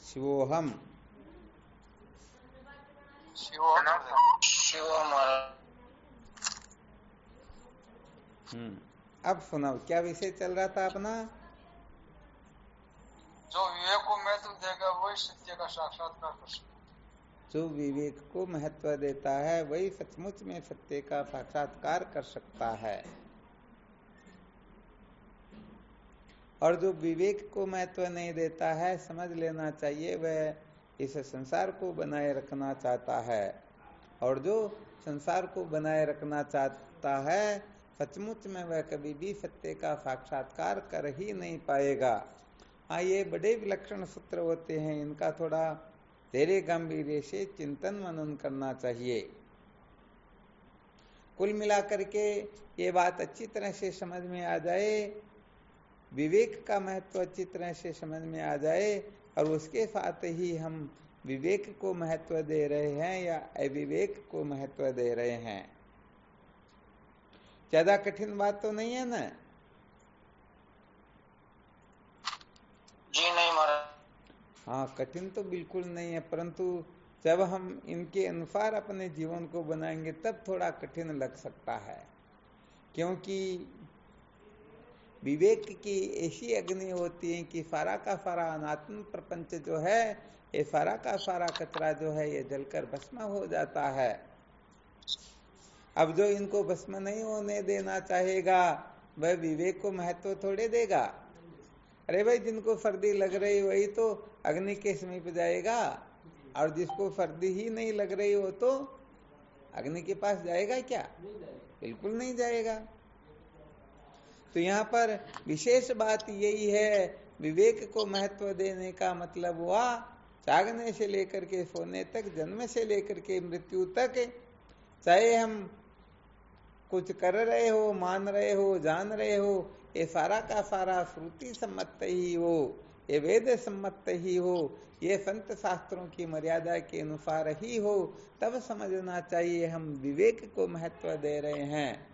शिवोहम। अब सुनाओ, क्या विषय चल रहा था अपना? जो विवेक को महत्व देगा वही सत्य का साक्षात्कार कर सकता है। जो विवेक को महत्व देता है वही सचमुच में सत्य का साक्षात्कार कर सकता है, और जो विवेक को महत्व नहीं देता है, समझ लेना चाहिए वह इस संसार को बनाए रखना चाहता है, और जो संसार को बनाए रखना चाहता है सचमुच में वह कभी भी सत्य का साक्षात्कार कर ही नहीं पाएगा। हाँ, ये बड़े विलक्षण सूत्र होते हैं, इनका थोड़ा धैर्य गंभीर्य से चिंतन मनन करना चाहिए। कुल मिलाकर के ये बात अच्छी तरह से समझ में आ जाए, विवेक का महत्व अच्छी तरह से समझ में आ जाए, और उसके साथ ही हम विवेक को महत्व दे रहे हैं या अविवेक को महत्व दे रहे हैं। ज्यादा कठिन बात तो नहीं है ना? जी नहीं महाराज। हाँ, कठिन तो बिल्कुल नहीं है, परंतु जब हम इनके अनुसार अपने जीवन को बनाएंगे तब थोड़ा कठिन लग सकता है, क्योंकि विवेक की ऐसी अग्नि होती है कि सारा का सारा अनात्म प्रपंच जो है, ये सारा का सारा कचरा जो है ये जलकर भस्म हो जाता है। अब जो इनको भस्म नहीं होने देना चाहेगा वह विवेक को महत्व थोड़े देगा। अरे भाई, जिनको सर्दी लग रही वही तो अग्नि के समीप जाएगा, और जिसको सर्दी ही नहीं लग रही हो तो अग्नि के पास जाएगा क्या? बिल्कुल नहीं जाएगा। तो यहाँ पर विशेष बात यही है, विवेक को महत्व देने का मतलब हुआ जागने से लेकर के सोने तक, जन्म से लेकर के मृत्यु तक, चाहे हम कुछ कर रहे हो, मान रहे हो, जान रहे हो, ये सारा का सारा श्रुति सम्मत ही हो, ये वेद सम्मत ही हो, ये संत शास्त्रों की मर्यादा के अनुसार ही हो, तब समझना चाहिए हम विवेक को महत्व दे रहे हैं।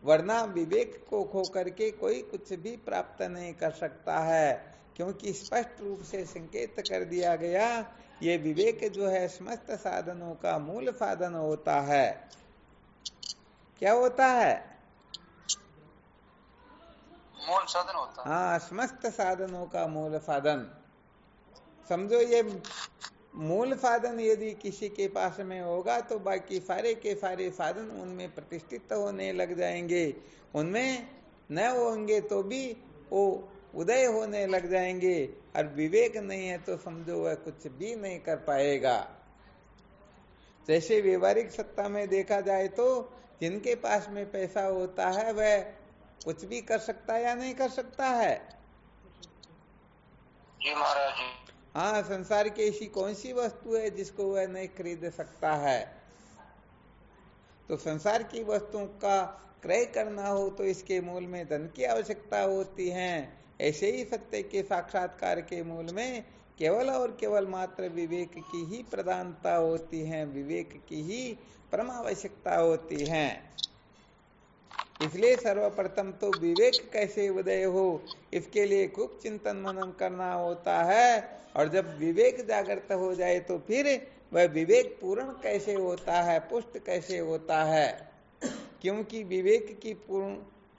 वरना विवेक को खो करके कोई कुछ भी प्राप्त नहीं कर सकता है, क्योंकि स्पष्ट रूप से संकेत कर दिया गया, ये विवेक जो है समस्त साधनों का मूल साधन होता है। क्या होता है? मूल साधन होता है। हाँ, समस्त साधनों का मूल साधन। समझो, ये मूल साधन यदि किसी के पास में होगा तो बाकी सारे के सारे साधन उनमें प्रतिष्ठित होने लग जाएंगे, उनमें न होंगे तो भी वो उदय होने लग जाएंगे। और विवेक नहीं है तो समझो वह कुछ भी नहीं कर पाएगा। जैसे व्यवहारिक सत्ता में देखा जाए तो जिनके पास में पैसा होता है वह कुछ भी कर सकता है या नहीं कर सकता है? जी महाराज जी। हाँ, संसार की ऐसी कौन सी वस्तु है जिसको वह नहीं खरीद सकता है? तो संसार की वस्तुओं का क्रय करना हो तो इसके मूल में धन की आवश्यकता होती है। ऐसे ही सत्य के साक्षात्कार के मूल में केवल और केवल मात्र विवेक की ही प्रधानता होती है, विवेक की ही परम आवश्यकता होती है। इसलिए सर्वप्रथम तो विवेक कैसे उदय हो, इसके लिए खूब चिंतन मनन करना होता है, और जब विवेक जागृत हो जाए तो फिर वह विवेक पूर्ण कैसे होता है, पुष्ट कैसे होता है। क्योंकि विवेक की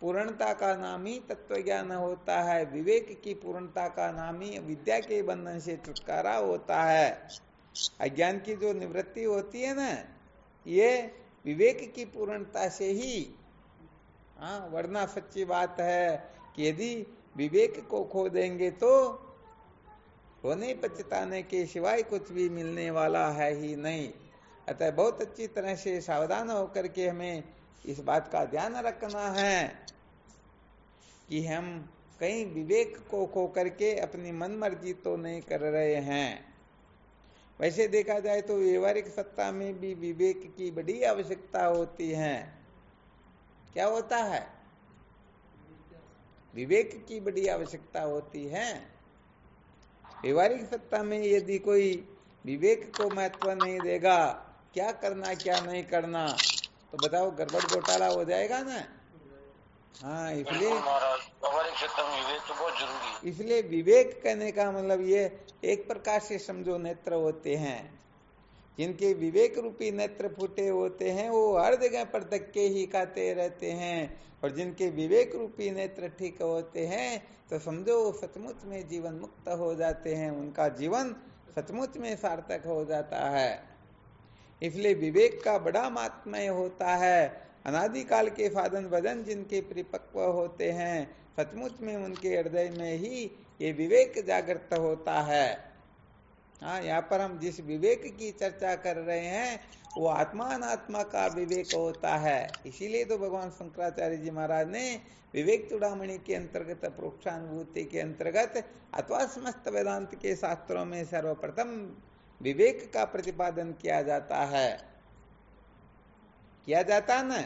पूर्णता का नाम ही तत्व ज्ञान होता है, विवेक की पूर्णता का नाम ही विद्या के बंधन से छुटकारा होता है। अज्ञान की जो निवृत्ति होती है ना, ये विवेक की पूर्णता से ही। हाँ, वरना सच्ची बात है कि यदि विवेक को खो देंगे तो रोने पछताने के सिवाय कुछ भी मिलने वाला है ही नहीं। अतः बहुत अच्छी तरह से सावधान होकर के हमें इस बात का ध्यान रखना है कि हम कहीं विवेक को खो करके अपनी मन मर्जी तो नहीं कर रहे हैं। वैसे देखा जाए तो व्यवहारिक सत्ता में भी विवेक की बड़ी आवश्यकता होती है। क्या होता है? विवेक की बड़ी आवश्यकता होती है। व्यवहारिक सत्ता में यदि कोई विवेक को महत्व नहीं देगा, क्या करना क्या नहीं करना, तो बताओ गड़बड़ घोटाला हो जाएगा ना। हाँ, इसलिए व्यवहारिक चेतन विवेक तो बहुत जरूरी है। इसलिए विवेक कहने का मतलब ये एक प्रकार से समझो नेत्र होते हैं, जिनके विवेक रूपी नेत्र फूटे होते हैं वो हर जगह पर धक्के ही खाते रहते हैं, और जिनके विवेक रूपी नेत्र ठीक होते हैं तो समझो सचमुच में जीवन मुक्त हो जाते हैं, उनका जीवन सचमुच में सार्थक हो जाता है। इसलिए विवेक का बड़ा महात्म्य होता है। अनादिकाल के साधन भजन जिनके परिपक्व होते हैं सचमुच में उनके हृदय में ही ये विवेक जागृत होता है। हाँ, यहाँ पर हम जिस विवेक की चर्चा कर रहे हैं वो आत्मा अनात्मा का विवेक होता है। इसीलिए तो भगवान शंकराचार्य जी महाराज ने विवेक चूड़ामणि के अंतर्गत प्रोक्षानुभूति के अंतर्गत अथवा समस्त वेदांत के शास्त्रों में सर्वप्रथम विवेक का प्रतिपादन किया जाता है। किया जाता ना?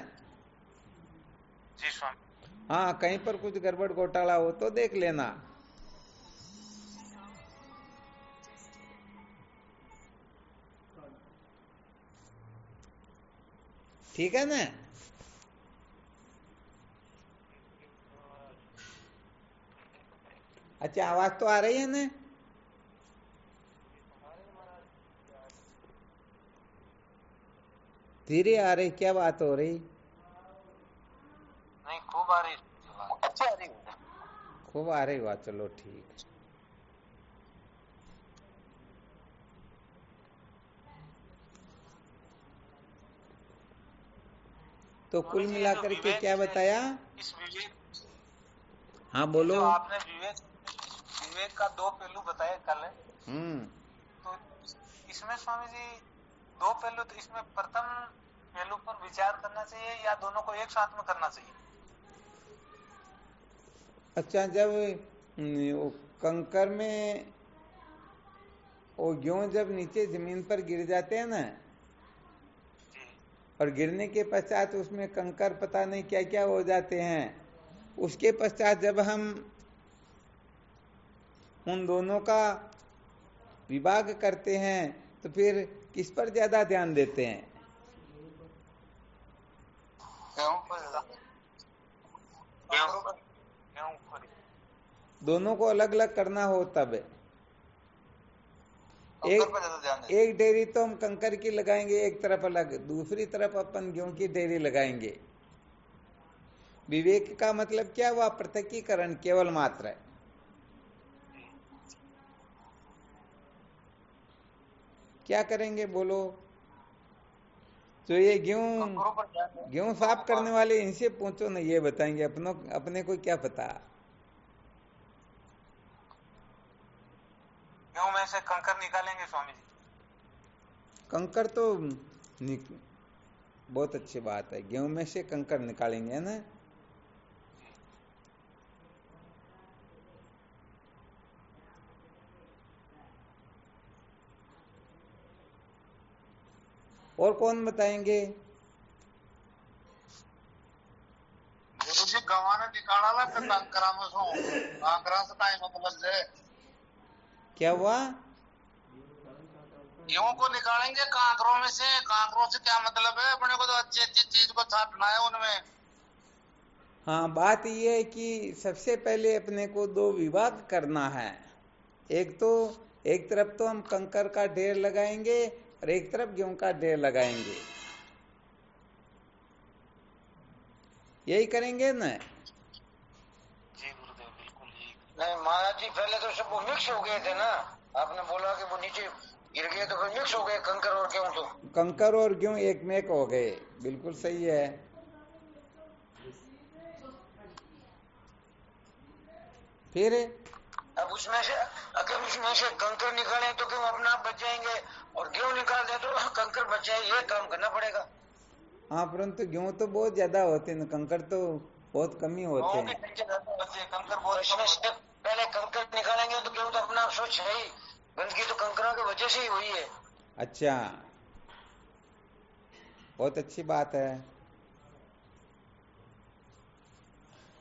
जी स्वामी। हाँ, कहीं पर कुछ गड़बड़ घोटाला हो तो देख लेना। ठीक है ना? अच्छा, आवाज तो आ रही है ना? धीरे आ रही, क्या बात हो रही? नहीं, खूब आ रही, अच्छी आ रही, खूब आ रही बात। चलो ठीक। तो कुल मिलाकर के क्या बताया? इस विवेक, हाँ बोलो। जो आपने विवेक का दो पहलू बताए कल, तो इसमें स्वामी जी दो पहलू, तो इसमें प्रथम पहलू पर विचार करना चाहिए या दोनों को एक साथ में करना चाहिए? अच्छा, जब कंकर में वो गेहूं जब नीचे जमीन पर गिर जाते हैं ना, और गिरने के पश्चात उसमें कंकर पता नहीं क्या क्या हो जाते हैं, उसके पश्चात जब हम उन दोनों का विभाग करते हैं तो फिर किस पर ज्यादा ध्यान देते हैं? दोनों को अलग अलग करना हो तब एक डेरी तो हम कंकर की लगाएंगे एक तरफ अलग, दूसरी तरफ अपन गेहूं की डेरी लगाएंगे। विवेक का मतलब क्या हुआ? पृथकीकरण केवल मात्र है। क्या करेंगे बोलो? तो ये गेहूं साफ करने वाले इनसे पूछो ना, ये बताएंगे। अपने को क्या पता? गेहूं में से कंकर निकालेंगे स्वामी जी? कंकर तो बहुत अच्छी बात है, गेहूं में से कंकर निकालेंगे, है ना? और कौन बताएंगे? गुरु जी गवाने निकाला कंकरा में सो, कंकरा से काय मतलब है? क्या हुआ? गेहूं को निकालेंगे कांकरों में से, कांकरों से क्या मतलब है? अपने को तो अच्छी अच्छी चीज को छाटना है उनमें। हाँ, बात ये है कि सबसे पहले अपने को दो विभाग करना है। एक तरफ तो हम कंकर का ढेर लगाएंगे और एक तरफ गेहूं का ढेर लगाएंगे। यही करेंगे ना? जी गुरुदेव, बिल्कुल यही। नहीं महाराज जी, पहले तो सब वो मिक्स हो गए थे ना, आपने बोला कि वो नीचे गिर गए तो फिर मिक्स हो गए कंकर और गेहूं। तो कंकर और गेहूं एक में एक हो गए, बिल्कुल सही है। फिर अब उसमें से अगर उसमें से कंकर निकाले तो गेहूं अपने आप बच जाएंगे, और गेहूं निकाल दे तो कंकर बच जाए, ये काम करना पड़ेगा। हाँ, परंतु गेहूं तो बहुत ज्यादा होते हैं, कंकर तो बहुत कम ही होते हैं। कंकर बहुत, इसमें से पहले कंकर निकालेंगे तो गेहूं तो अपना आप स्वच्छ है ही, गंदगी तो कंकरों की वजह से ही हुई है। अच्छा, बहुत अच्छी बात है।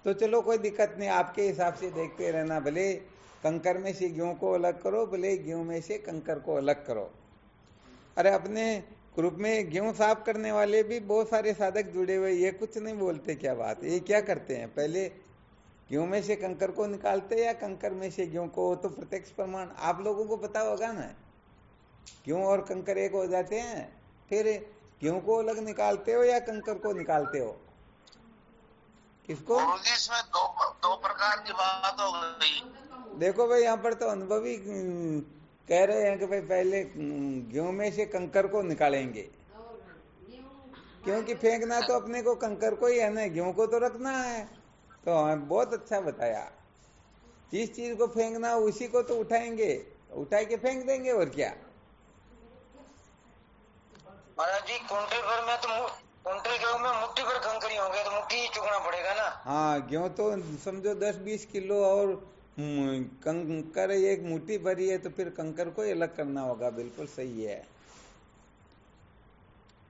तो चलो कोई दिक्कत नहीं, आपके हिसाब से देखते रहना। भले कंकर में से गेहूं को अलग करो, भले गेहूं में से कंकर को अलग करो। अरे अपने ग्रुप में गेहूं साफ करने वाले भी बहुत सारे साधक जुड़े हुए, ये कुछ नहीं बोलते? क्या बात, ये क्या करते हैं? पहले गेहूं में से कंकर को निकालते या कंकर में से गेहूं को, तो प्रत्यक्ष प्रमाण आप लोगों को पता होगा ना। गेहूं और कंकर एक हो जाते हैं। फिर गेहूं को अलग निकालते हो या कंकर को निकालते हो? किसको? गुरुजी इसमें दो प्रकार की बात हो गई। देखो भाई, यहाँ पर तो अनुभवी कह रहे हैं कि भाई पहले गेहूं में से कंकर को निकालेंगे, क्योंकि फेंकना तो अपने को कंकर को ही है ना, गेहूं को तो रखना है। तो हमें बहुत अच्छा बताया, जिस चीज को फेंकना उसी को तो उठाएंगे, उठा के फेंक देंगे और क्या। महाराज जी कुंटल भर में तो कुंटल गेहूं में मुट्ठी भर कंकरी होंगे तो मुट्ठी ही चुकना पड़ेगा ना। हाँ, गेहूं तो समझो 10-20 किलो और कंकर एक मुट्ठी भरी है, तो फिर कंकर को अलग करना होगा। बिल्कुल सही है।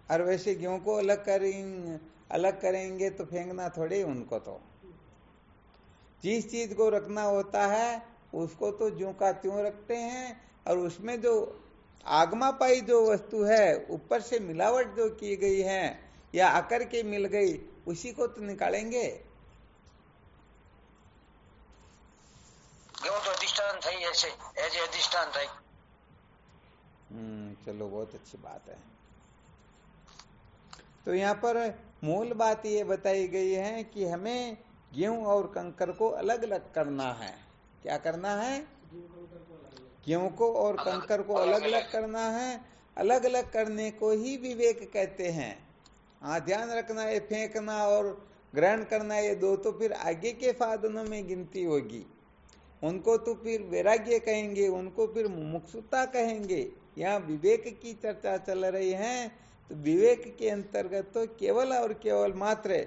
और वैसे गेहूं को अलग करेंगे तो फेंकना थोड़े उनको, तो जिस चीज को रखना होता है उसको तो ज्यों का त्यों रखते हैं, और उसमें जो आगमा पाई जो वस्तु है, ऊपर से मिलावट जो की गई है या आकर के मिल गई, उसी को तो निकालेंगे। गेहूं तो अधिष्ठान था ही, ऐसे अधिष्ठान था। चलो, बहुत अच्छी बात है। तो यहाँ पर मूल बात ये बताई गई है कि हमें गेहूं और कंकर को अलग अलग करना है। क्या करना है? गेहूं को और कंकर को अलग अलग करना है। अलग अलग करने को ही विवेक कहते हैं। हाँ, ध्यान रखना, ये फेंकना और ग्रहण करना, ये दो तो फिर आगे के साधनों में गिनती होगी। उनको तो फिर वैराग्य कहेंगे, उनको फिर मुमुक्षुता कहेंगे। यहाँ विवेक की चर्चा चल रही है, तो विवेक के अंतर्गत तो केवल और केवल मात्र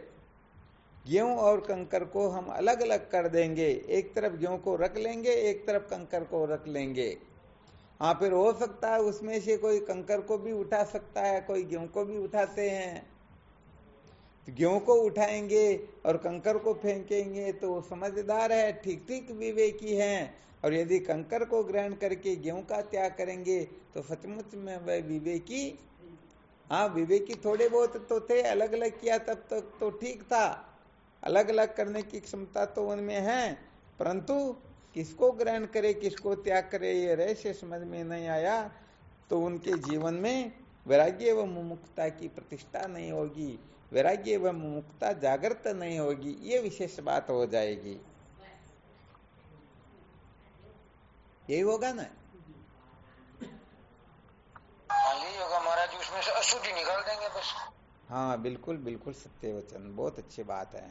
गेहूं और कंकर को हम अलग अलग कर देंगे। एक तरफ गेहूं को रख लेंगे, एक तरफ कंकर को रख लेंगे। हाँ, फिर हो सकता है उसमें से कोई कंकर को भी उठा सकता है, कोई गेहूं को भी उठाते हैं। तो गेहूं को उठाएंगे और कंकर को फेंकेंगे तो समझदार है, ठीक ठीक विवेकी है। और यदि कंकर को ग्रहण करके गेहूं का त्याग करेंगे तो सचमुच में वह विवेकी, हाँ विवेकी थोड़े बहुत तो थे। अलग अलग किया तब तक तो ठीक था, अलग अलग करने की क्षमता तो उनमें है, परंतु किसको ग्रहण करे किसको त्याग करे ये रहस्य समझ में नहीं आया, तो उनके जीवन में वैराग्य व मुमुक्षुता की प्रतिष्ठा नहीं होगी, वैराग्य व मुमुक्षुता जागृत नहीं होगी। ये विशेष बात हो जाएगी। यही होगा ना? यही होगा महाराज, उसमें से अशुद्धि निकाल देंगे बस। हाँ, बिल्कुल बिल्कुल सत्य वचन, बहुत अच्छी बात है।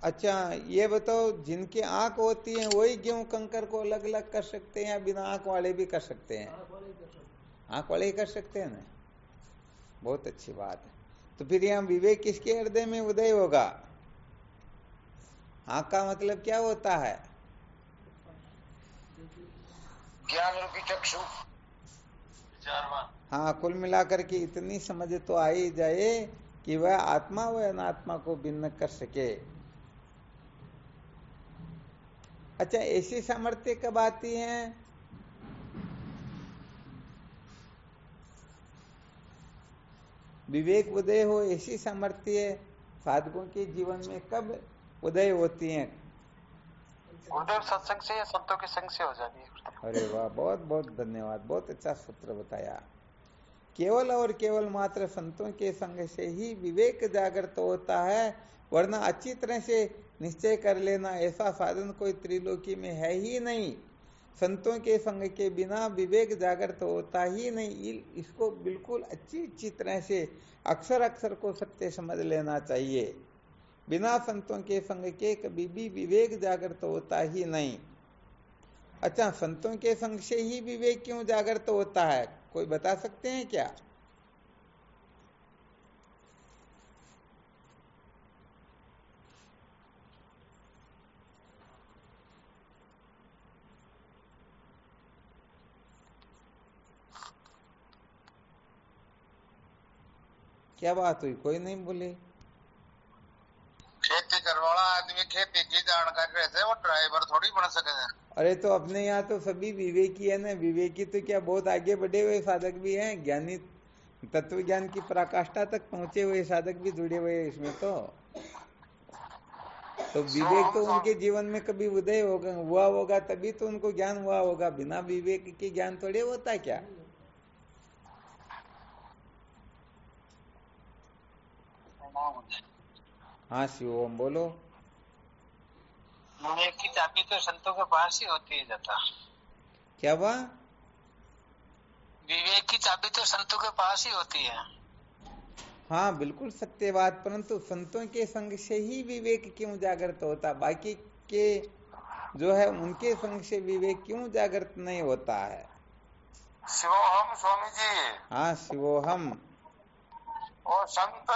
अच्छा, ये बताओ, जिनकी आंख होती है वही गेहूं कंकर को अलग अलग कर सकते हैं या बिना आंख वाले भी कर सकते हैं? आंख वाले ही कर सकते हैं ना। बहुत अच्छी बात है। तो फिर यहाँ विवेक किसके हृदय में उदय होगा? आंख का मतलब क्या होता है? ज्ञान रूपी चक्षु, विचारवान। हाँ, कुल मिलाकर के इतनी समझ तो आ ही जाए कि वह आत्मा व अनात्मा को भिन्न कर सके। अच्छा, ऐसी सामर्थ्य कब आती है? विवेक उदय हो, ऐसी सामर्थ्य साधकों के जीवन में कब उदय होती है? गुरुदेव सत्संग से या संतों के संग से हो जाती है। अरे वाह, बहुत बहुत धन्यवाद, बहुत अच्छा सूत्र बताया। केवल और केवल मात्र संतों के संग से ही विवेक जागृत होता है, वरना अच्छी तरह से निश्चय कर लेना ऐसा साधन कोई त्रिलोकी में है ही नहीं। संतों के संग के बिना विवेक जागृत होता ही नहीं। इसको बिल्कुल अच्छी तरह से अक्षर अक्षर को सत्य समझ लेना चाहिए। बिना संतों के संग के कभी भी विवेक जागृत होता ही नहीं। अच्छा, संतों के संग से ही विवेक क्यों जागृत होता है, कोई बता सकते हैं क्या? क्या बात हुई, कोई नहीं बोले? खेती करवाना आदमी खेती की जानकारी रहते है, वो ड्राइवर थोड़ी बन सके। अरे तो अपने यहाँ तो सभी विवेकी है ना। विवेकी तो क्या बहुत आगे बढ़े हुए साधक भी हैं, ज्ञानी तत्व ज्ञान की पराकाष्ठा तक पहुंचे हुए साधक भी जुड़े हुए हैं इसमें। तो विवेक तो उनके जीवन में कभी उदय हुआ होगा, तभी तो उनको ज्ञान हुआ होगा। बिना विवेक के ज्ञान थोड़े होता है क्या? हाँ शिवम बोलो। विवेक की चाबी तो संतों के पास ही होती है जाता। क्या हुआ? विवेक की चाबी तो संतों के पास ही होती है। हाँ बिल्कुल सत्य बात, परंतु संतों के संग से ही विवेक क्यों जागृत होता, बाकी के जो है उनके संग से विवेक क्यों जागृत नहीं होता है? शिवोहम स्वामी जी। हाँ शिवोहम। और संत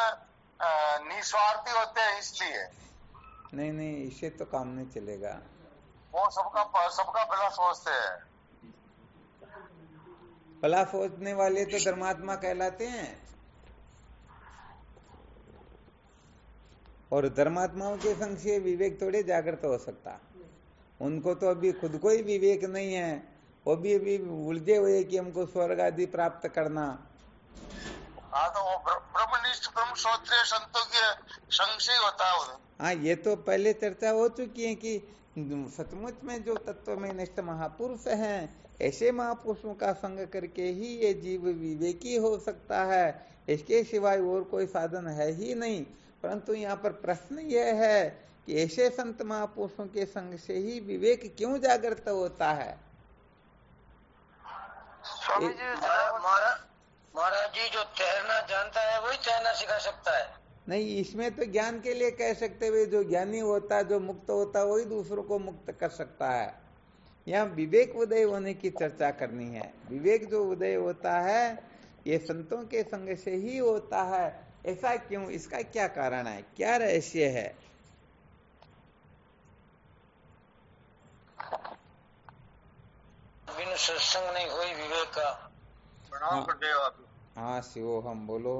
निस्वार्थी होते हैं इसलिए। नहीं नहीं, इससे तो काम नहीं चलेगा। वो सबका भला सोचते हैं। भला सोचने वाले तो धर्मात्मा कहलाते हैं, और धर्मात्माओं के संग से विवेक थोड़े जागृत हो सकता। उनको तो अभी खुद को ही विवेक नहीं है, वो भी अभी उलझे हुए कि हमको स्वर्ग आदि प्राप्त करना। हाँ तो वो ब्रह्मनिष्ठ ब्रह्म श्रोत्रिय संतों के संग से होता है। हाँ ये तो पहले चर्चा हो चुकी है कि सचमुच में जो तत्व में निष्ठ महापुरुष हैं, ऐसे महापुरुषों का संग करके ही ये जीव विवेकी हो सकता है, इसके सिवाय और कोई साधन है ही नहीं। परंतु यहाँ पर प्रश्न यह है कि ऐसे संत महापुरुषों के संग से ही विवेक क्यों जागृत होता है? स्वामी जी महाराज जी, जो तैरना जानता है वही तैरना सिखा सकता है। नहीं, इसमें तो ज्ञान के लिए कह सकते हुए जो ज्ञानी होता है, जो मुक्त होता है, वही दूसरों को मुक्त कर सकता है। यहाँ विवेक उदय होने की चर्चा करनी है। विवेक जो उदय होता है ये संतों के संग से ही होता है। ऐसा क्यों? इसका क्या कारण है, क्या रहस्य है? बिन सत्संग नहीं हुई विवेक का। प्रणाम करते हो आप। हाँ शिवो हम बोलो।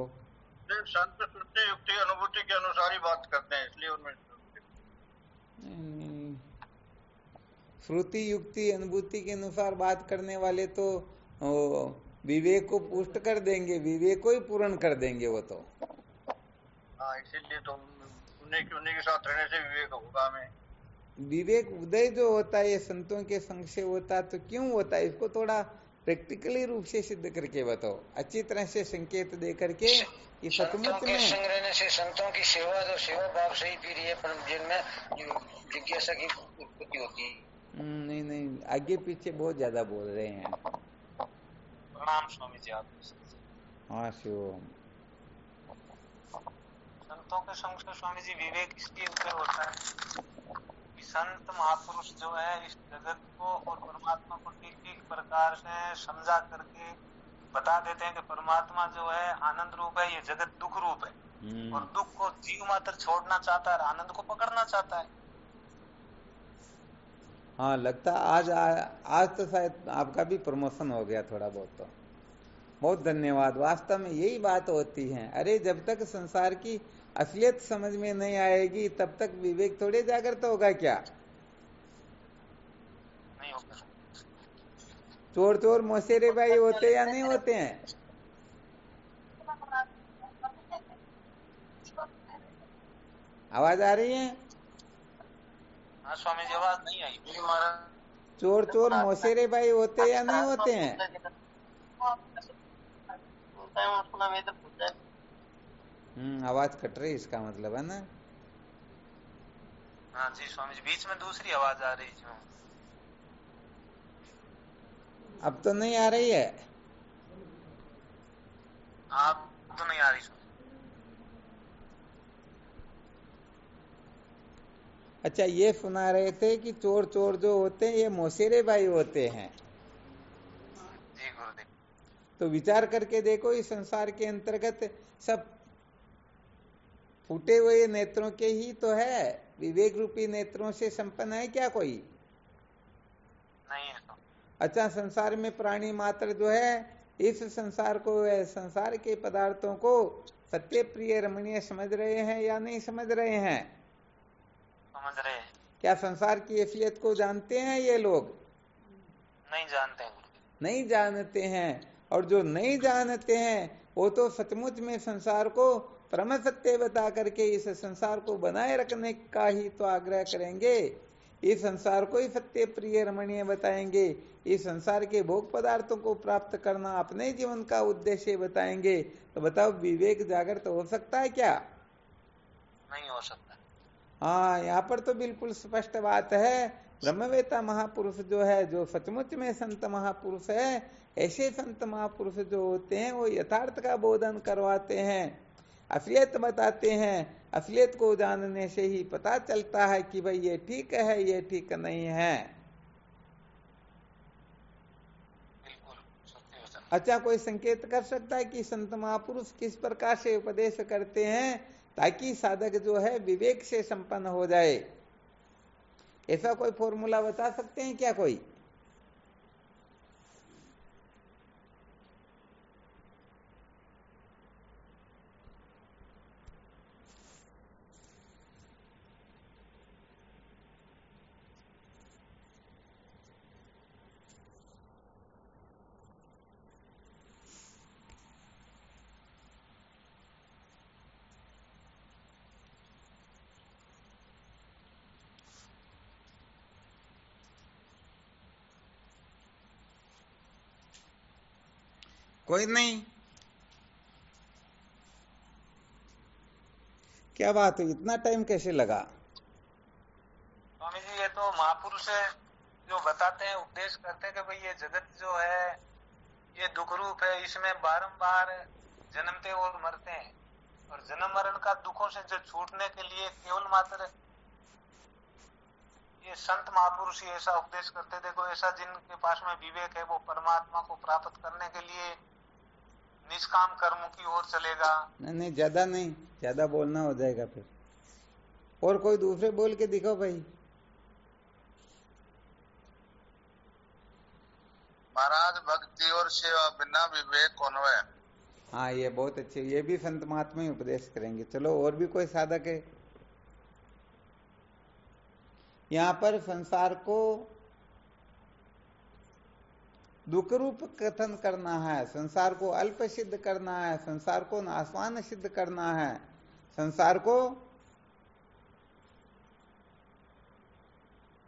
संत श्रुति युक्ति अनुभूति के अनुसार ही बात करते हैं, इसलिए उनमें श्रुति युक्ति अनुभूति के अनुसार बात करने वाले तो विवेक को पुष्ट कर देंगे, विवेक को ही पूर्ण कर देंगे वो तो। हाँ इसीलिए तो उन्हीं के साथ रहने से विवेक होगा हमें। विवेक उदय जो होता है ये संतों के संग से होता है, तो क्यों होता है इसको थोड़ा प्रैक्टिकली रूप से सिद्ध करके बताओ, अच्छी तरह से संकेत दे करके। ये सचमुच में संग रहने से संतों की सेवा, जो सेवा भाव से ही फिर ये जिनमें जिज्ञासा की उत्पत्ति होती है। नहीं नहीं, आगे पीछे बहुत ज्यादा बोल रहे हैं। प्रणाम स्वामी जी आप। हाँ शिव। संतों के संग से स्वामी जी विवेक इसलिए उदय होता है कि संत महापुरुष जो है इस जगत को और परमात्मा को ठीक प्रकार से समझा करके बता देते हैं कि परमात्मा जो है आनंद रूप है, ये जगत दुख रूप है, और दुख को जीव मात्र छोड़ना चाहता है, आनंद को पकड़ना चाहता है। हाँ लगता आज तो शायद आपका भी प्रमोशन हो गया थोड़ा बहुत। तो बहुत धन्यवाद। वास्तव में यही बात होती है। अरे जब तक संसार की असलियत समझ में नहीं आएगी तब तक विवेक थोड़े जागृत होगा क्या? नहीं होगा। चोर चोर मौसेरे भाई होते या नहीं होते हैं? आवाज आ रही है? हाँ स्वामी जी आवाज नहीं आई। चोर चोर मौसेरे भाई होते या नहीं होते हैं? आवाज कट रही, इसका मतलब है ना? हाँ जी स्वामी जी, बीच में दूसरी आवाज आ रही जो। अब तो नहीं आ रही है? आप तो नहीं आ रही। अच्छा, ये सुना रहे थे कि चोर चोर जो होते हैं ये मौसेरे भाई होते हैं। जी गुरुदेव। तो विचार करके देखो, इस संसार के अंतर्गत सब फूटे हुए नेत्रों के ही तो है। विवेक रूपी नेत्रों से संपन्न है क्या कोई? नहीं है तो। अच्छा, संसार में प्राणी मात्र जो है इस संसार को, संसार के पदार्थों को सत्य प्रिय रमणीय समझ रहे हैं या नहीं समझ रहे हैं? समझ रहे हैं। क्या संसार की असलियत को जानते हैं ये लोग? नहीं जानते हैं। नहीं जानते हैं। और जो नहीं जानते हैं वो तो सचमुच में संसार को परम सत्य बता करके इस संसार को बनाए रखने का ही तो आग्रह करेंगे। इस संसार को ही सत्य प्रिय रमणीय बताएंगे। इस संसार के भोग पदार्थों को प्राप्त करना अपने जीवन का उद्देश्य बताएंगे। तो बताओ विवेक जागृत हो सकता है क्या? नहीं हो सकता। हाँ, यहाँ पर तो बिल्कुल स्पष्ट बात है। ब्रह्मवेता महापुरुष जो है, जो सचमुच में संत महापुरुष है, ऐसे संत महापुरुष जो होते हैं वो यथार्थ का बोधन करवाते हैं, असलियत बताते हैं। असलियत को जानने से ही पता चलता है कि भाई ये ठीक है, ये ठीक नहीं है। अच्छा, कोई संकेत कर सकता है कि संत महापुरुष किस प्रकार से उपदेश करते हैं ताकि साधक जो है विवेक से संपन्न हो जाए? ऐसा कोई फॉर्मूला बता सकते हैं क्या कोई? कोई नहीं? क्या बात है, इतना टाइम कैसे लगा? स्वामी जी, ये तो महापुरुष जो बताते हैं, उपदेश करते हैं कि भाई ये जगत जो है ये दुख रूप है, इसमें बारंबार जन्मते और मरते हैं, और जन्म मरण का दुखों से जो छूटने के लिए केवल मात्र ये संत महापुरुष ही ऐसा उपदेश करते। देखो, ऐसा जिनके पास में विवेक है वो परमात्मा को प्राप्त करने के लिए निष्काम कर्मों की ओर चलेगा। नहीं, ज्यादा नहीं, ज्यादा बोलना हो जाएगा फिर। और कोई दूसरे बोल के दिखाओ भाई। महाराज, भक्ति और सेवा बिना विवेक कौन है? हाँ, ये बहुत अच्छे, ये भी संत महात्मा ही उपदेश करेंगे। चलो, और भी कोई साधक है? यहाँ पर संसार को दुख रूप कथन करना है, संसार को अल्प सिद्ध करना है, संसार को नाशवान सिद्ध करना है, संसार को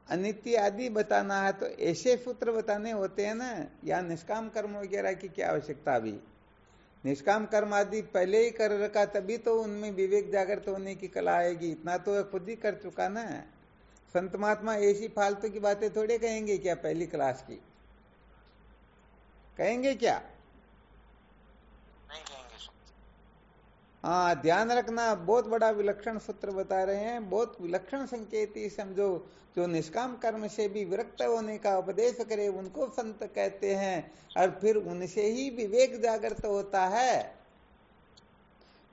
अनित्य आदि बताना है। तो ऐसे सूत्र बताने होते हैं ना, या निष्काम कर्म वगैरह की क्या आवश्यकता? अभी निष्काम कर्म आदि पहले ही कर रखा, तभी तो उनमें विवेक जागृत होने की कला आएगी। इतना तो खुद ही कर चुका ना। संत महात्मा ऐसी फालतू की बातें थोड़े कहेंगे क्या? पहली क्लास की कहेंगे क्या? नहीं कहेंगे। हाँ, ध्यान रखना, बहुत बड़ा विलक्षण सूत्र बता रहे हैं, बहुत विलक्षण संकेत ही समझो। जो निष्काम कर्म से भी विरक्त होने का उपदेश करे उनको संत कहते हैं, और फिर उनसे ही विवेक जागृत होता है।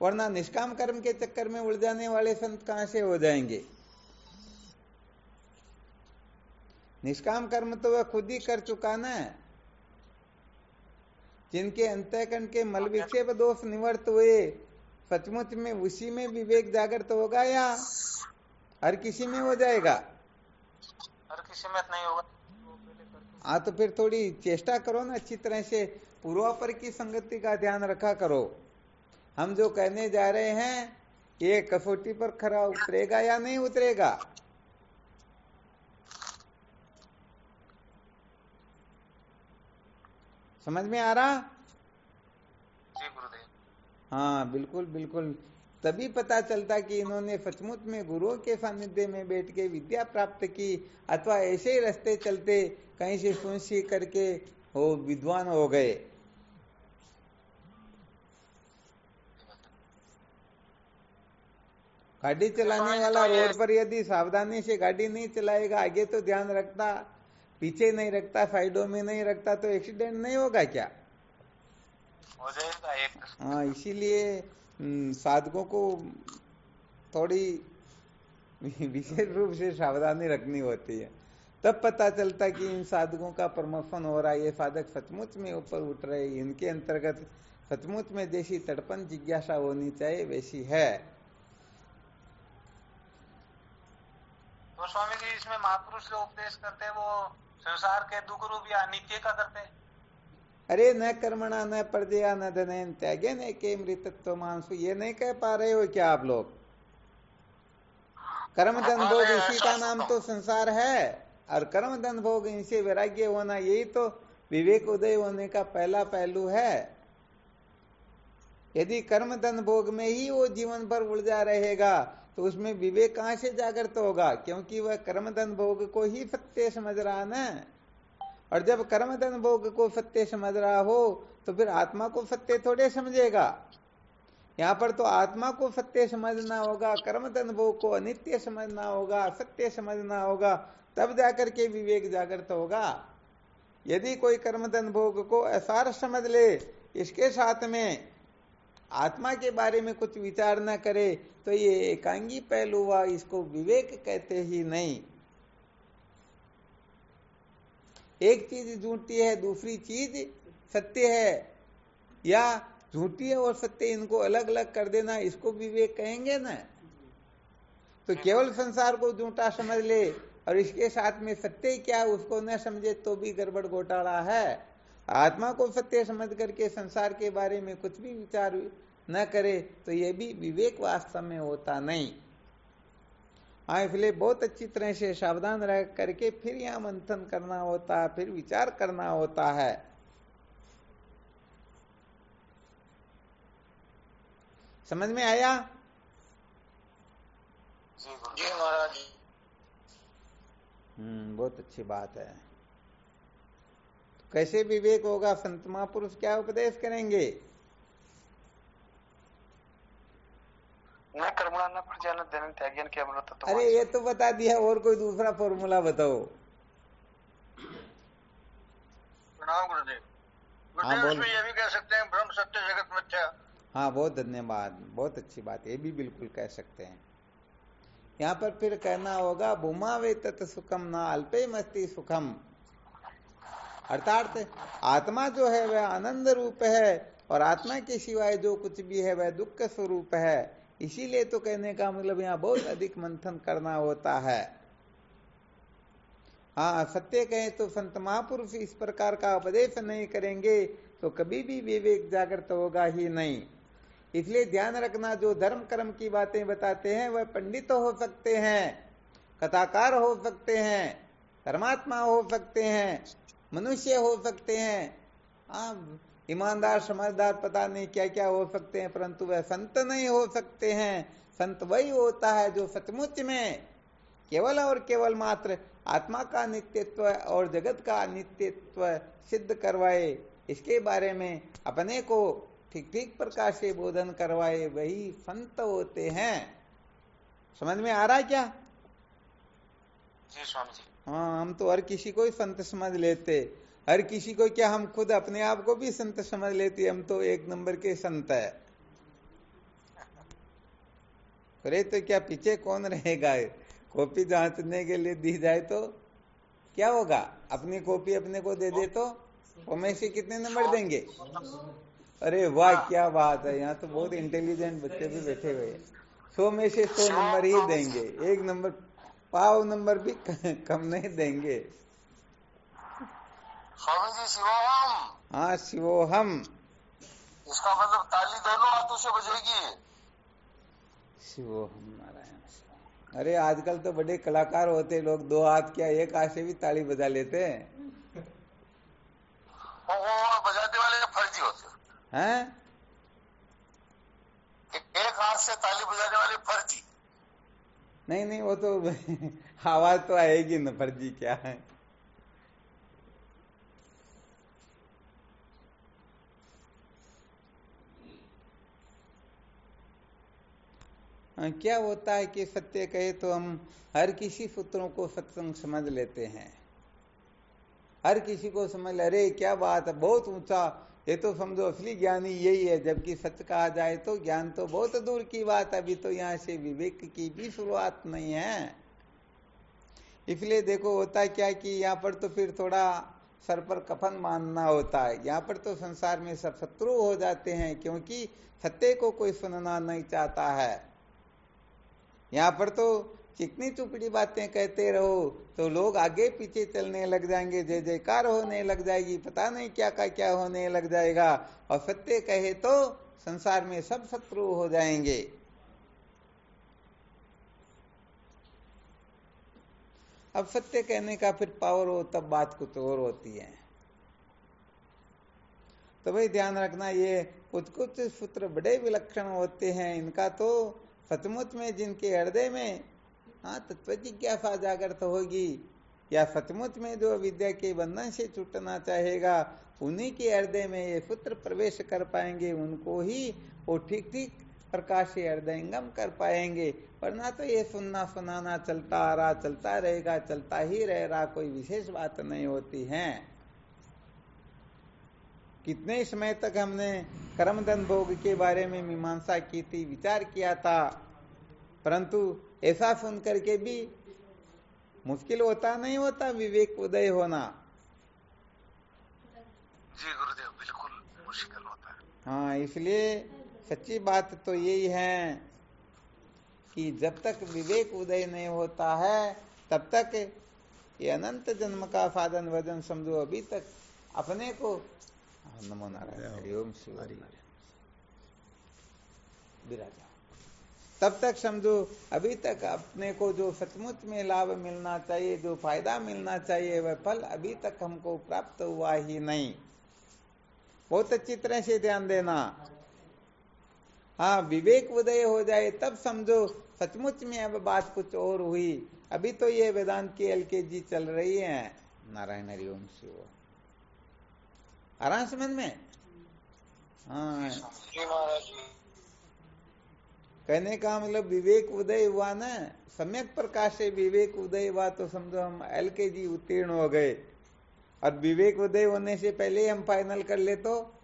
वरना निष्काम कर्म के चक्कर में उड़ जाने वाले संत कहां से हो जाएंगे? निष्काम कर्म तो वह खुद ही कर चुका ना। जिनके अंतःकरण के मल विक्षेप दोष निवर्त हुए, सचमुच में उसी में विवेक जागृत होगा या हर किसी में हो जाएगा? हर किसी में नहीं होगा। हाँ, तो फिर थोड़ी चेष्टा करो ना, अच्छी तरह से पूर्वापर की संगति का ध्यान रखा करो। हम जो कहने जा रहे हैं ये कसौटी पर खरा उतरेगा या नहीं उतरेगा? समझ में आ रहा? जी गुरुदेव। हाँ, बिल्कुल बिल्कुल। तभी पता चलता कि इन्होंने सचमुच में गुरुओं के सानिध्य में बैठ के विद्या प्राप्त की, अथवा ऐसे ही रास्ते चलते कहीं से सुन सीख करके वो विद्वान हो गए। गाड़ी चलाने वाला रोड पर यदि सावधानी से गाड़ी नहीं चलाएगा, आगे तो ध्यान रखता, पीछे नहीं रखता, साइडों में नहीं रखता, तो एक्सीडेंट नहीं होगा क्या? हो जाएगा एक। हाँ, इसीलिए साधकों को थोड़ी विशेष रूप से सावधानी रखनी होती है। तब पता चलता कि इन साधकों का प्रमोशन हो रहा है, ये साधक सचमुच में ऊपर उठ रहे, इनके अंतर्गत सचमुच में जैसी तड़पन जिज्ञासा होनी चाहिए वैसी है। तो स्वामी जी, इसमें महापुरुष जो उपदेश करते हैं वो संसार के दुख रूप या अनित्य का करते हैं? अरे न कर्मणा न प्रजया न धनेन त्यागेन एके मृतत्व मांसु, ये नहीं कह पा रहे हो क्या आप लोग? कर्म धन भोग इसी का नाम तो संसार है, और कर्म धन भोग इनसे वैराग्य होना, यही तो विवेक उदय होने का पहला पहलू है। यदि कर्म धन भोग में ही वो जीवन भर उलझा रहेगा तो उसमें विवेक कहां से जागृत होगा? क्योंकि वह कर्म धन भोग को ही सत्य समझ रहा ना। और जब कर्म धन भोग को सत्य समझ रहा हो तो फिर आत्मा को सत्य थोड़े समझेगा। यहाँ पर तो आत्मा को सत्य समझना होगा, कर्म धन भोग को अनित्य समझना होगा, सत्य समझना होगा, तब जाकर के विवेक जागृत होगा। यदि कोई कर्म धन भोग को असार समझ ले, इसके साथ में आत्मा के बारे में कुछ विचार न करे, तो ये एकांगी पहलू हुआ, इसको विवेक कहते ही नहीं। एक चीज झूठी है, दूसरी चीज सत्य है, या झूठी है और सत्य इनको अलग अलग कर देना, इसको विवेक कहेंगे ना। तो केवल संसार को झूठा समझ ले और इसके साथ में सत्य क्या उसको न समझे तो भी गड़बड़ घोटाला है। आत्मा को सत्य समझ करके संसार के बारे में कुछ भी विचार न करे तो ये भी विवेक वास्तव में होता नहीं। हाँ, इसलिए बहुत अच्छी तरह से सावधान रह करके फिर यहाँ मंथन करना होता है, फिर विचार करना होता है। समझ में आया? जी महाराज। बहुत अच्छी बात है। कैसे विवेक होगा? संत महापुरुष क्या उपदेश करेंगे? न कर्मणा न प्रजया न धनेन त्यागेन के अमृतत्व। अरे ये तो बता दिया, और कोई दूसरा फॉर्मूला बताओ। प्रणाम गुरुदेव। गुरुदेव इसमें ये भी कह सकते हैं ब्रह्म सत्य जगत मिथ्या। हाँ, बहुत धन्यवाद, बहुत अच्छी बात, ये भी बिल्कुल कह सकते हैं। यहाँ पर फिर कहना होगा भूमा वे तत् सुखम न अल्पे मस्ति सुखम, अर्थात आत्मा जो है वह आनंद रूप है और आत्मा के सिवाय जो कुछ भी है वह दुख स्वरूप है। इसीलिए तो कहने का मतलब यहाँ बहुत अधिक मंथन करना होता है। हाँ, सत्य कहें तो संत महापुरुष इस प्रकार का उपदेश नहीं करेंगे तो कभी भी विवेक जागृत होगा ही नहीं। इसलिए ध्यान रखना, जो धर्म कर्म की बातें बताते हैं वह पंडित हो सकते हैं, कथाकार हो सकते हैं, धर्मात्मा हो सकते हैं, मनुष्य हो सकते हैं, ईमानदार समझदार पता नहीं क्या क्या हो सकते हैं, परंतु वह संत नहीं हो सकते हैं। संत वही होता है जो सचमुच में केवल और केवल मात्र आत्मा का नित्यत्व और जगत का नित्यत्व सिद्ध करवाए, इसके बारे में अपने को ठीक ठीक प्रकार से बोधन करवाए, वही संत होते हैं। समझ में आ रहा है क्या? जी स्वामी जी। हाँ, हम तो हर किसी को ही संत समझ लेते, हर किसी को क्या, हम खुद अपने आप को भी संत समझ लेते, हम तो एक नंबर के संत है। अरे तो क्या पीछे कौन रहेगा? कॉपी जांचने के लिए दी जाए तो क्या होगा? अपनी कॉपी अपने को दे दे तो में से कितने नंबर देंगे? अरे वाह, क्या बात है, यहाँ तो बहुत इंटेलिजेंट बच्चे भी बैठे हुए हैं। 100 में से 100 नंबर ही देंगे, एक नंबर पाव नंबर भी कम नहीं देंगे। स्वामी जी शिवोहम। हाँ, शिवोहम, इसका मतलब ताली दोनों हाथों से बजेगी। शिवोहम नारायण। अरे आजकल तो बड़े कलाकार होते लोग, 2 हाथ क्या एक हाथ से भी ताली बजा लेते हैं। वो बजाने वाले फर्जी होते हैं? एक हाथ से ताली बजाने वाले फर्जी। नहीं नहीं, वो तो आवाज तो आएगी न, फर्जी क्या है। क्या होता है कि सत्य कहे तो हम हर किसी सूत्रों को सत्संग समझ लेते हैं, हर किसी को समझ, अरे क्या बात है, बहुत ऊंचा, ये तो समझो असली ज्ञानी यही है। जबकि सच कहा जाए तो ज्ञान तो बहुत दूर की बात है, अभी तो यहाँ से विवेक की भी शुरुआत नहीं है। इसलिए देखो होता है क्या कि यहाँ पर तो फिर थोड़ा सर पर कफन बांधना होता है। यहाँ पर तो संसार में सब शत्रु हो जाते हैं, क्योंकि सत्य को कोई सुनना नहीं चाहता है। यहाँ पर तो चिकनी चुपड़ी बातें कहते रहो तो लोग आगे पीछे चलने लग जाएंगे, जय जयकार होने लग जाएगी, पता नहीं क्या का क्या होने लग जाएगा। और सत्य कहे तो संसार में सब शत्रु हो जाएंगे। अब सत्य कहने का फिर पावर हो तब बात कुछ और होती है। तो भाई ध्यान रखना, ये कुछ कुछ सूत्र बड़े विलक्षण होते हैं। इनका तो सचमुच में जिनके हृदय में तत्व जिज्ञासा जागृत होगी, या सचमुच में जो विद्या के बंधन से छूटना चाहेगा, उन्हीं के हृदय में ये सूत्र प्रवेश कर पाएंगे। उनको ही वो ठीक ठीक प्रकाश से हृदयंगम कर पाएंगे। वरना तो ये सुनना सुनाना चलता आ रहा, चलता रहेगा, चलता ही रह रहा, कोई विशेष बात नहीं होती है। कितने समय तक हमने कर्मदंड भोग के बारे में मीमांसा की थी, विचार किया था, परंतु ऐसा सुन करके भी मुश्किल होता नहीं होता विवेक उदय होना। जी गुरुदेव, बिल्कुल मुश्किल होता है। हाँ, इसलिए सच्ची बात तो यही है कि जब तक विवेक उदय नहीं होता है तब तक ये अनंत जन्म का साधन वजन समझो अभी तक अपने को, नमो नारायण, हरि ओम शिव हरि, विराजा, तब तक समझो अभी तक अपने को जो सचमुच में लाभ मिलना चाहिए, जो फायदा मिलना चाहिए, वह फल अभी तक हमको प्राप्त हुआ ही नहीं। बहुत अच्छी तरह से ध्यान देना। हाँ, विवेक उदय हो जाए तब समझो सचमुच में अब बात कुछ और हुई। अभी तो ये वेदांत की LKG चल रही है। नारायण हरि ओम शिव, आराम समझ में। हाँ, कहने का मतलब विवेक उदय हुआ ना, सम्यक प्रकाश से विवेक उदय हुआ तो समझो हम LKG उत्तीर्ण हो गए। और विवेक उदय होने से पहले हम फाइनल कर ले तो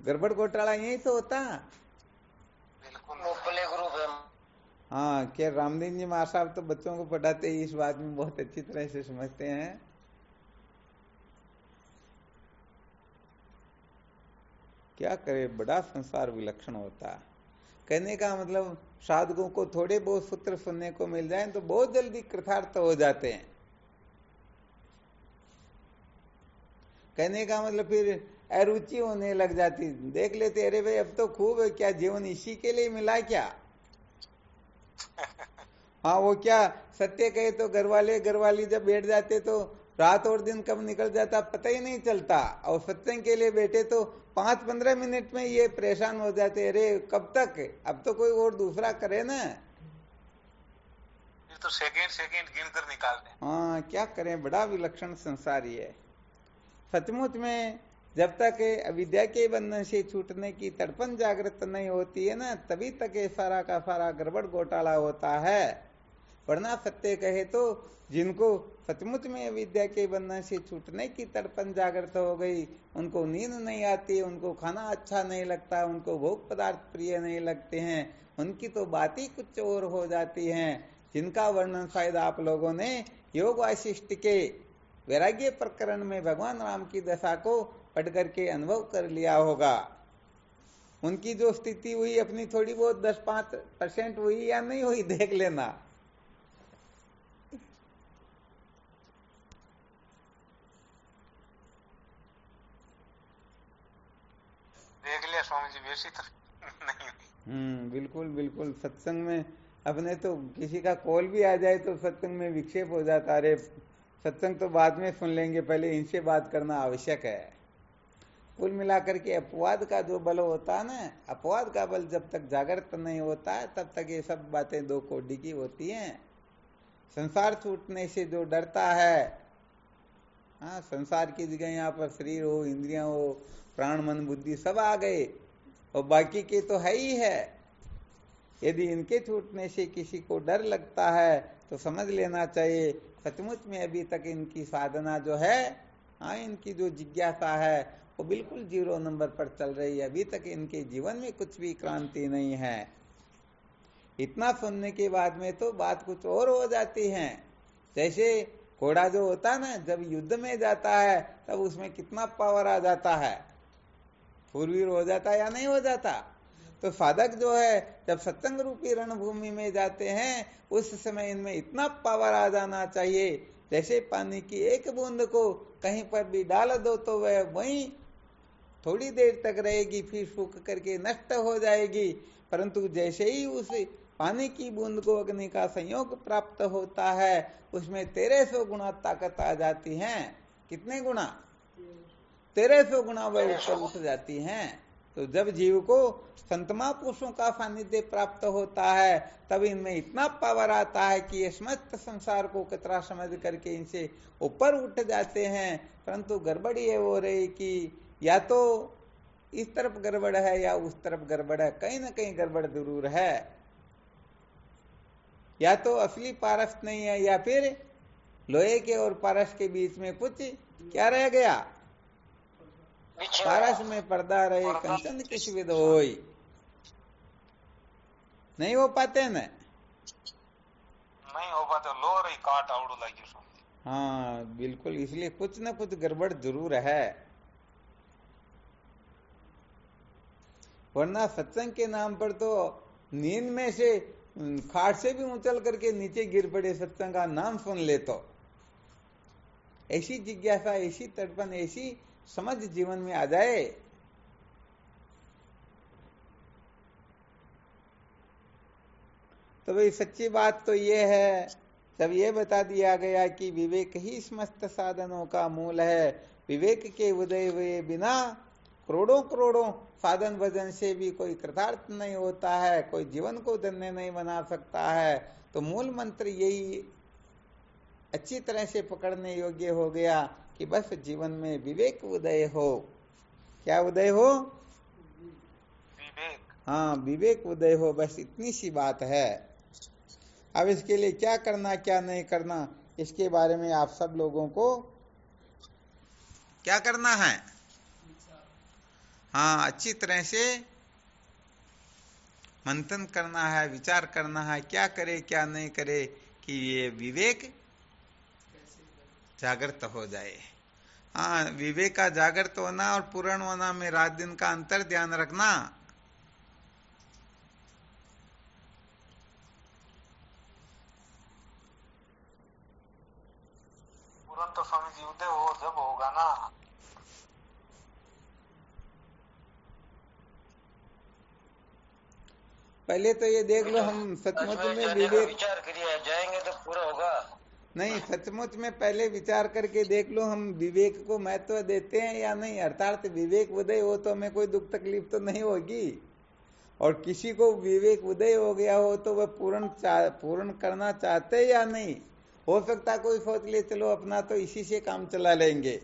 गड़बड़ घोटाला यही तो होता। बिल्कुल प्ले ग्रुप है। हाँ, क्या रामदीन जी महाराज साहब तो बच्चों को पढ़ाते ही इस बात में बहुत अच्छी तरह से समझते हैं। क्या करे, बड़ा संसार विलक्षण होता है। कहने का मतलब साधकों को थोड़े बहुत सूत्र सुनने को मिल जाए तो बहुत जल्दी कृतार्थ हो जाते हैं। कहने का मतलब फिर अरुचि होने लग जाती, देख लेते अरे भाई अब तो खूब है, क्या जीवन इसी के लिए मिला क्या। हाँ, वो क्या सत्य कहे तो घरवाली जब बैठ जाते तो रात और दिन कब निकल जाता पता ही नहीं चलता। और सत्संग के लिए बैठे तो 5-15 मिनट में ये परेशान हो जाते, अरे कब तक, अब तो कोई और दूसरा करे ना। ये तो सेकंड गिन कर निकालते। हाँ, क्या करें, बड़ा विलक्षण संसार ही है। सचमुच में जब तक अविद्या के बंधन से छूटने की तड़पन जागृत नहीं होती है ना, तभी तक ये सारा का सारा गड़बड़ घोटाला होता है। वरना सत्य कहे तो जिनको सचमुच में अविद्या के बंधन से छूटने की तड़पन जागृत हो गई, उनको नींद नहीं आती, उनको खाना अच्छा नहीं लगता, उनको भोग पदार्थ प्रिय नहीं लगते हैं, उनकी तो बात ही कुछ और हो जाती है। जिनका वर्णन शायद आप लोगों ने योग वासिष्ठ के वैराग्य प्रकरण में भगवान राम की दशा को पढ़ करके अनुभव कर लिया होगा। उनकी जो स्थिति हुई अपनी थोड़ी बहुत 10-5% हुई या नहीं हुई, देख लेना। देख लिया स्वामी जी, वैसी तो नहीं हुई। बिल्कुल बिल्कुल। सत्संग में अपने तो किसी का कॉल भी आ जाए तो सत्संग में विक्षेप हो जाता, अरे सत्संग तो बाद में सुन लेंगे, पहले इनसे बात करना आवश्यक है। कुल मिलाकर के अपवाद का जो बल होता है ना, अपवाद का बल जब तक जागृत नहीं होता है तब तक ये सब बातें दो कोडी की होती हैं। संसार छूटने से जो डरता है, हाँ, संसार की जगह यहाँ पर शरीर हो, इंद्रियां हो, प्राण मन बुद्धि सब आ गए और बाकी के तो है ही है। यदि इनके छूटने से किसी को डर लगता है तो समझ लेना चाहिए सचमुच में अभी तक इनकी साधना जो है, हाँ, इनकी जो जिज्ञासा है वो बिल्कुल 0 नंबर पर चल रही है। अभी तक इनके जीवन में कुछ भी क्रांति नहीं है। इतना सुनने के बाद में तो बात कुछ और हो जाती है। जैसे घोड़ा जो होता है ना, जब युद्ध में जाता है तब उसमें कितना पावर आ जाता है, फुरवीर हो जाता है या नहीं हो जाता। तो साधक जो है जब सत्संग रूपी रणभूमि में जाते हैं उस समय इनमें इतना पावर आ जाना चाहिए, जैसे पानी की एक बूंद को कहीं पर भी डाल दो तो वह वहीं थोड़ी देर तक रहेगी, फिर सूख करके नष्ट हो जाएगी। परंतु जैसे ही उस पानी की बूंद को अग्नि का संयोग प्राप्त होता है उसमें 1300 गुना ताकत आ जाती है। कितने गुना? 1300 गुना वह ऊपर उठ जाती हैं। तो जब जीव को संत महापुरुषों का सानिध्य प्राप्त होता है तब इनमें इतना पावर आता है कि ये समस्त संसार को कतरा समझ करके इनसे ऊपर उठ जाते हैं। परंतु गड़बड़ ये हो रही कि या तो इस तरफ गड़बड़ है या उस तरफ गड़बड़ है, कहीं ना कहीं गड़बड़ जरूर है। या तो असली पारस नहीं है या फिर लोहे के और पारस के बीच में कुछ क्या रह गया, पारस में पर्दा रहे कंचन किस विध होई। नहीं हो पाते न, नहीं हो पाते, लो रही काट आवड़ू लगी। हाँ बिल्कुल, इसलिए कुछ न कुछ गड़बड़ जरूर है। वरना सत्संग के नाम पर तो नींद में से खाट से भी उछल करके नीचे गिर पड़े सत्संग का नाम सुन ले तो। ऐसी जिज्ञासा, ऐसी तड़पन, ऐसी समझ जीवन में आ जाए। तो भाई सच्ची बात तो ये है, जब ये बता दिया गया कि विवेक ही समस्त साधनों का मूल है, विवेक के उदय हुए बिना करोड़ों करोड़ों साधन भजन से भी कोई कृतार्थ नहीं होता है, कोई जीवन को धन्य नहीं बना सकता है। तो मूल मंत्र यही अच्छी तरह से पकड़ने योग्य हो गया कि बस जीवन में विवेक उदय हो। क्या उदय हो? विवेक। हाँ, विवेक उदय हो, बस इतनी सी बात है। अब इसके लिए क्या करना क्या नहीं करना, इसके बारे में आप सब लोगों को क्या करना है? हाँ, अच्छी तरह से मंथन करना है, विचार करना है, क्या करे क्या नहीं करे कि ये विवेक जागृत हो जाए। हाँ, विवेक का जागृत होना और पूर्ण होना में रात दिन का अंतर ध्यान रखना। पूर्ण तो स्वामी जी उदय हो जब होगा ना। पहले तो ये देख लो, हम सचमुच में विवेक विचार करिए, जाएंगे तो पूरा होगा। नहीं, सचमुच में पहले विचार करके देख लो हम विवेक को महत्व देते हैं या नहीं। अर्थात विवेक उदय हो तो हमें कोई दुख तकलीफ तो नहीं होगी, और किसी को विवेक उदय हो गया हो तो वह पूर्ण करना चाहते या नहीं। हो सकता कोई सोच ले चलो अपना तो इसी से काम चला लेंगे।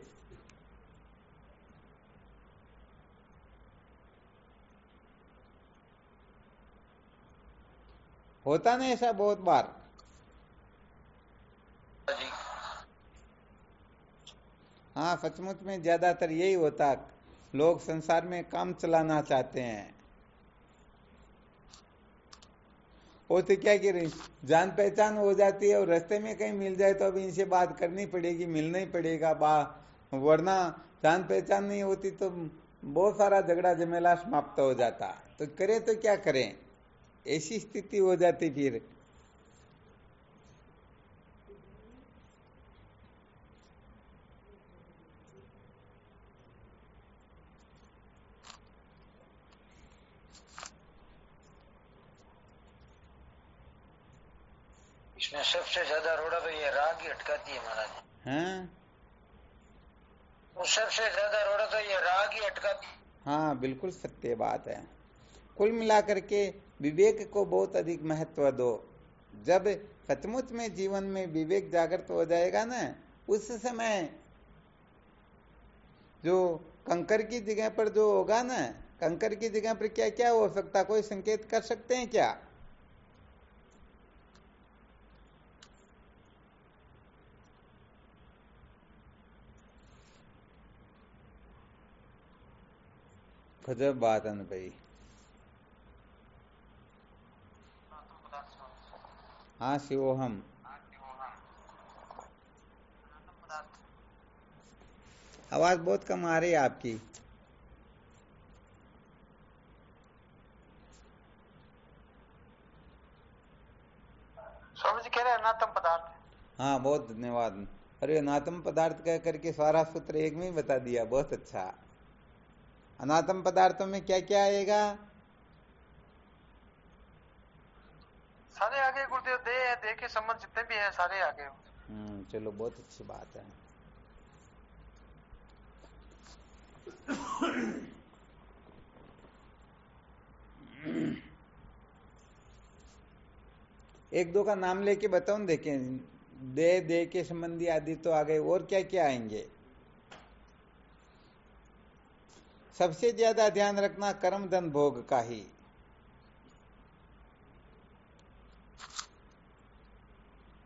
होता नहीं ऐसा बहुत बार। हाँ, सचमुच में ज्यादातर यही होता, लोग संसार में काम चलाना चाहते हैं। वो तो क्या कह रही, जान पहचान हो जाती है और रास्ते में कहीं मिल जाए तो अब इनसे बात करनी पड़ेगी, मिलना ही पड़ेगा वरना जान पहचान नहीं होती तो बहुत सारा झगड़ा झमेला समाप्त हो जाता। तो करें तो क्या करें, ऐसी स्थिति हो जाती फिर। इसमें सबसे ज्यादा रोड़ा तो ये राग ही अटकाती है महाराज। हैं? वो सबसे ज्यादा रोड़ा तो ये राग ही अटकाती। हाँ, बिल्कुल सत्य बात है। कुल मिलाकर के विवेक को बहुत अधिक महत्व दो। जब सचमुच में जीवन में विवेक जागृत हो जाएगा ना, उस समय जो कंकर की जगह पर जो होगा ना, कंकर की जगह पर क्या क्या हो सकता, कोई संकेत कर सकते हैं क्या? गजब बात है भाई। हाँ, शिवोहम। आवाज बहुत कम आ रही है आपकी। हाँ, बहुत धन्यवाद। अरे अनात्म पदार्थ कह करके सारा सूत्र एक में ही बता दिया, बहुत अच्छा। अनात्म पदार्थों में क्या क्या आएगा? सारे आगे गुरुदेव, देह के संबंध जितने भी हैं सारे आगे। चलो, बहुत अच्छी बात है। एक दो का नाम लेके बताऊं, देखें। दे के संबंधी आदि तो आ गए, और क्या क्या आएंगे? सबसे ज्यादा ध्यान रखना कर्म धन भोग का ही।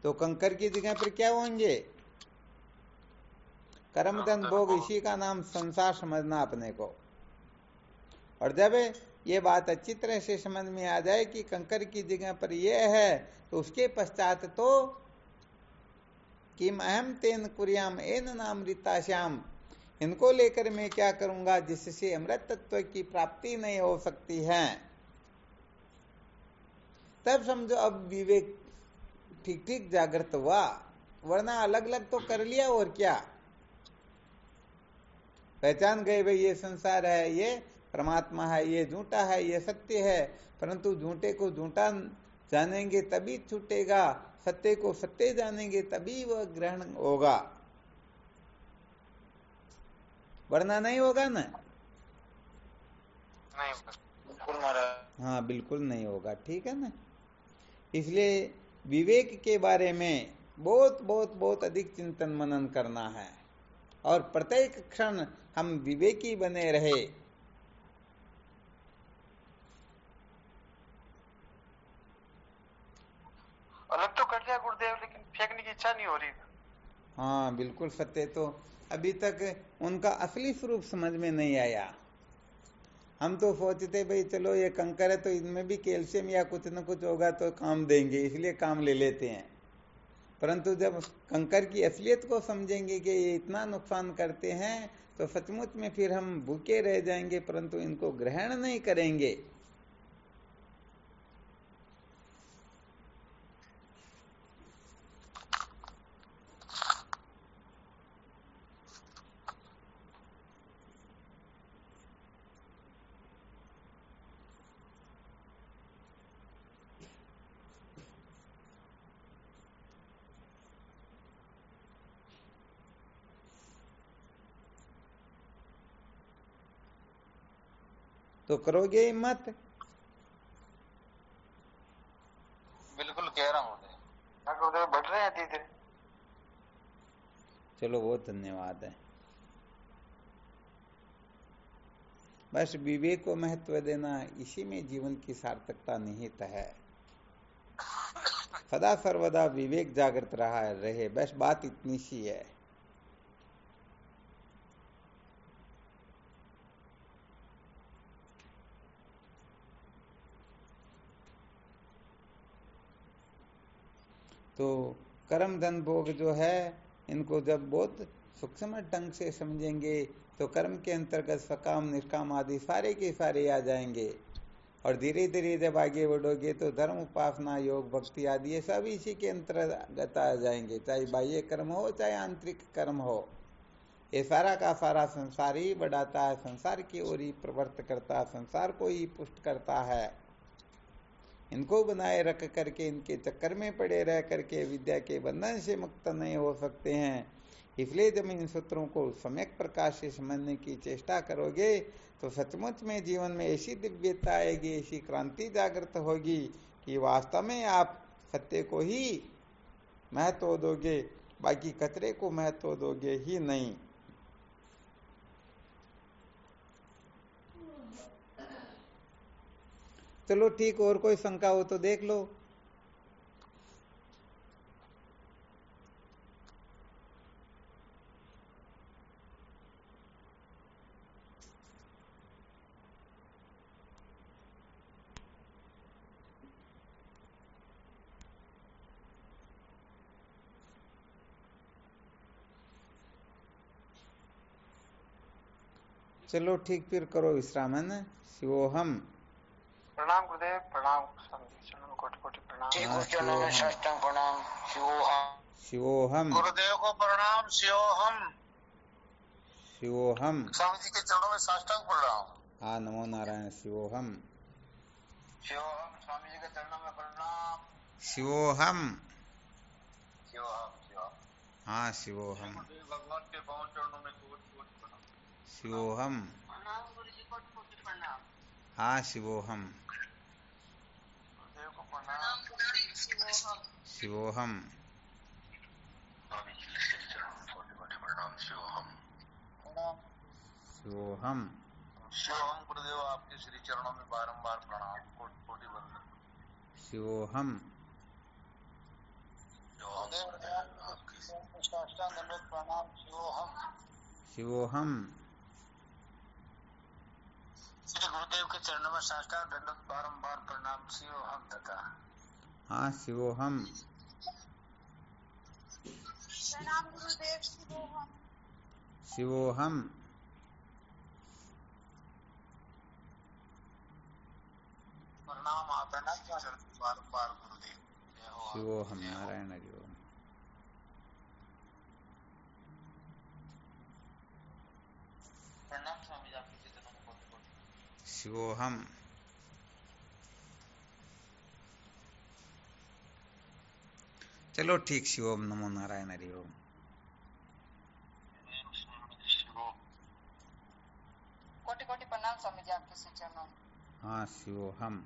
तो कंकर की जगह पर क्या होंगे? कर्म धन भोग, इसी का नाम संसार समझना अपने को। और जब ये बात अच्छी तरह से समझ में आ जाए कि कंकर की जगह पर ये है, तो उसके पश्चात तो किम अहम तेन कुर्याम एन नामृता श्याम, इनको लेकर मैं क्या करूंगा जिससे अमृत तत्व की प्राप्ति नहीं हो सकती है। तब समझो अब विवेक ठीक ठीक जागृत हुआ, वरना अलग अलग तो कर लिया, और क्या। पहचान गए भाई ये संसार है, ये परमात्मा है, ये झूठा है, ये सत्य है। परंतु झूठे को झूठा जानेंगे तभी छूटेगा, सत्य को सत्य जानेंगे तभी वह ग्रहण होगा, वरना नहीं होगा ना। नहीं होगा। हाँ, बिल्कुल नहीं होगा, ठीक है ना। इसलिए विवेक के बारे में बहुत बहुत बहुत अधिक चिंतन मनन करना है, और प्रत्येक क्षण हम विवेकी बने रहे। अलग तो कर लिया गुरुदेव, लेकिन फेंकने की इच्छा नहीं हो रही। हाँ, बिल्कुल सत्य। तो अभी तक उनका असली स्वरूप समझ में नहीं आया। हम तो सोचते भाई चलो ये कंकर है तो इनमें भी कैल्शियम या कुछ न कुछ होगा तो काम देंगे, इसलिए काम ले लेते हैं। परंतु जब कंकर की असलियत को समझेंगे कि ये इतना नुकसान करते हैं, तो सचमुच में फिर हम भूखे रह जाएंगे, परंतु इनको ग्रहण नहीं करेंगे। तो करोगे हिम्मत? बिल्कुल कह रहा हूँ गुरुदेव, बढ़ रहे हैं धीरे। चलो, बहुत धन्यवाद है। बस विवेक को महत्व देना, इसी में जीवन की सार्थकता निहित है। सदा सर्वदा विवेक जागृत रहे, बस बात इतनी सी है। तो कर्म धन भोग जो है, इनको जब बहुत सूक्ष्म ढंग से समझेंगे तो कर्म के अंतर्गत सकाम निष्काम आदि सारे के सारे आ जाएंगे। और धीरे धीरे जब आगे बढ़ोगे तो धर्म उपासना योग भक्ति आदि ये सब इसी के अंतर्गत आ जाएंगे, चाहे बाह्य कर्म हो चाहे आंतरिक कर्म हो। ये सारा का सारा संसार ही बढ़ाता है, संसार की ओर ही प्रवृत्त करता है, संसार को ही पुष्ट करता है। इनको बनाए रख करके इनके चक्कर में पड़े रह करके विद्या के बंधन से मुक्त नहीं हो सकते हैं। इसलिए जब इन सूत्रों को सम्यक प्रकाश से समझने की चेष्टा करोगे तो सचमुच में जीवन में ऐसी दिव्यता आएगी, ऐसी क्रांति जागृत होगी कि वास्तव में आप सत्य को ही महत्व दोगे, बाकी कचरे को महत्व दोगे ही नहीं। चलो ठीक, और कोई शंका हो तो देख लो। चलो ठीक, फिर करो विश्राम, है ना। शिवोहम। प्रणाम गुरुदेव, प्रणाम। कोटि कोटि प्रणाम। प्रणाम। शिवोहम। शिवोहम। गुरुदेव को प्रणाम। शिवोहम। शिवोहम। स्वामी जी के चरणों में साष्टांग पढ़ रहा हूँ। हाँ, नमो नारायण। शिवोहम। शिवोहम। स्वामी जी के चरणों में प्रणाम। शिवोहम। शिवोहम। शिवोहम। हाँ, शिवोहम। भगवान के पावन चरणों में कोटि कोटि प्रणाम। शिवोहम। प्रणाम गुरु जी, कोटि कोटि प्रणाम। हाँ, शिवोहम। गुरुदेव को प्रणाम। शिवोहम। शिवोहम। स्वामी जी के चरणों में कोटि कोटि प्रणाम। शिवोहम। शिवोहम। शिवोहम। गुरुदेव आपके श्री चरणों में बारंबार प्रणाम। कोटि कोटि वंदन। शिवोहम। साष्टांग दंडवत प्रणाम। शिवोहम। शिवोहम। श्री गुरुदेव के चरणों में साष्टांग दंडवत बारंबार प्रणाम। शिवोहम तथा। हाँ, शिवोहम। प्रणाम गुरुदेव। शिवोहम। शिवोहम। प्रणाम आप बारंबार गुरुदेव। शिवोहम। नारायण हरि ओम। प्रणाम स्वामी जी आपके चरणों में कोटि कोटि। शिवोहम। चलो ठीक। शिवोम। नमो नारायण हरि ओम। कोटि कोटि प्रणाम स्वामी जी आपके श्री चरणों में। हाँ, शिवोहम।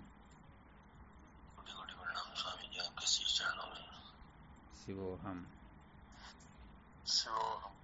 कोटि कोटि प्रणाम स्वामी जी आपके श्री चरणों में। शिवोहम। शिवोहम।